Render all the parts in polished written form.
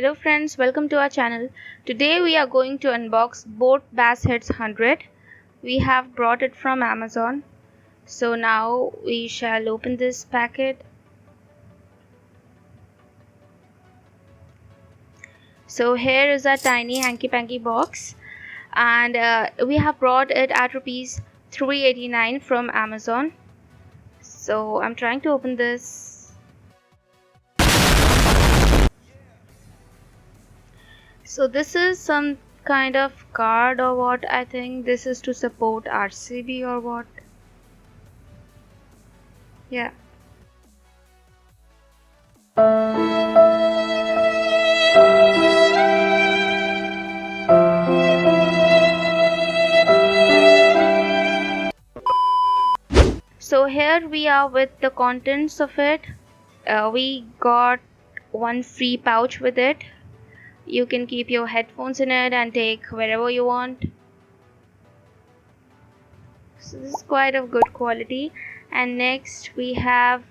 Hello friends, welcome to our channel. Today we are going to unbox boAt BassHeads 100. We have brought it from Amazon. So now we shall open this packet. So here is a tiny hanky-panky box, and we have brought it at rupees 389 from Amazon. So I'm trying to open this. So this is some kind of card or what. I think this is to support RCB or what. Yeah. So here we are with the contents of it. We got one free pouch with it. You can keep your headphones in it and take wherever you want. So this is quite of good quality. And next we have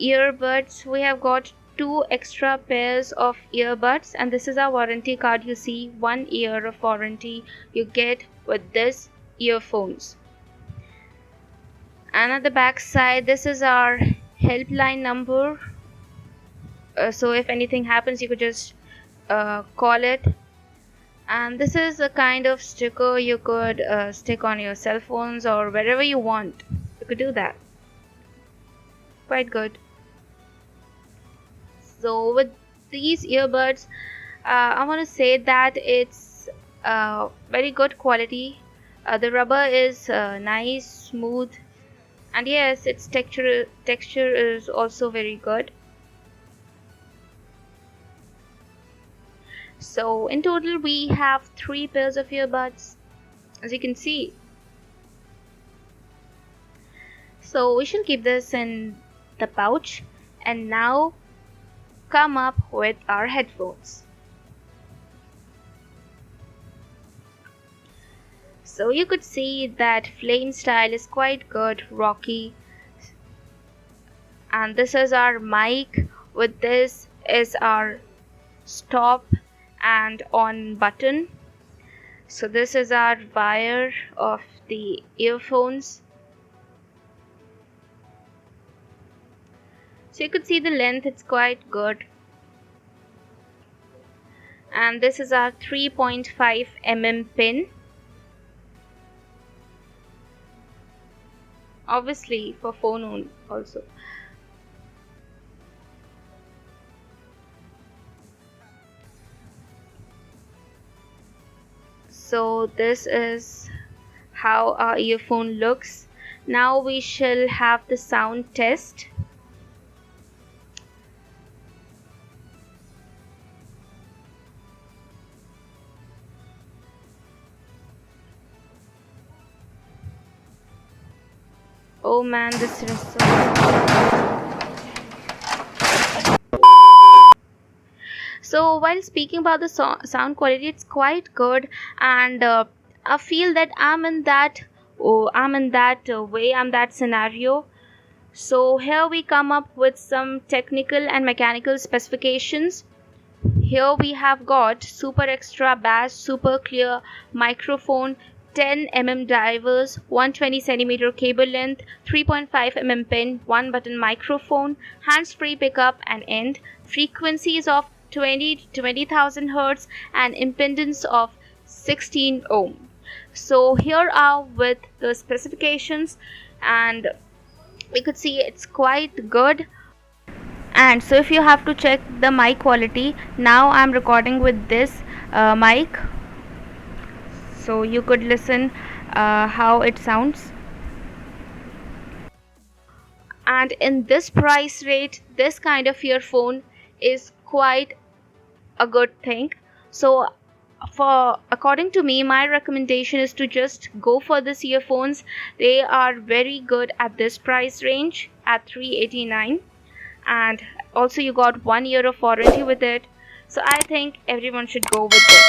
earbuds. We have got 2 extra pairs of earbuds, and this is our warranty card. You see, 1 year of warranty you get with this earphones. And at the back side, this is our helpline number. So if anything happens, you could just call it. And this is a kind of sticker you could stick on your cell phones or wherever you want. You could do that. Quite good. So with these earbuds, I want to say that it's very good quality. The rubber is nice, smooth, and yes, its texture is also very good. So in total we have 3 pairs of earbuds, as you can see. So we shall keep this in the pouch, and now come up with our headphones. So you could see that flame style is quite good, rocky. And this is our mic. With this is our stop and on button. So this is our wire of the earphones. So you could see the length, it's quite good. And this is our 3.5 mm pin. Obviously for phone also. So this is how our earphone looks. Now we shall have the sound test. Oh man, this is so So while speaking about the sound quality, it's quite good, and I feel that I'm in that way, I'm that scenario. So here we come up with some technical and mechanical specifications. Here we have got super extra bass, super clear microphone, 10 mm drivers, 120 cm cable length, 3.5 mm pin, 1 button microphone, hands-free pickup and end, frequencies of 20,000 Hz and impedance of 16 ohm. So here are with the specifications, and we could see it's quite good. And so if you have to check the mic quality, now I'm recording with this mic, so you could listen how it sounds. And in this price rate, this kind of earphone is quite a good thing. So according to me, my recommendation is to just go for this earphones. They are very good at this price range at 389, and also you got 1 year of warranty with it. So I think everyone should go with this.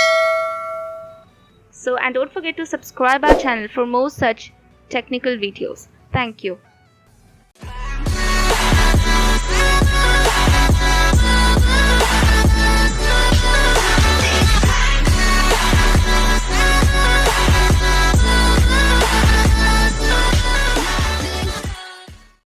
So, and don't forget to subscribe our channel for more such technical videos. Thank you.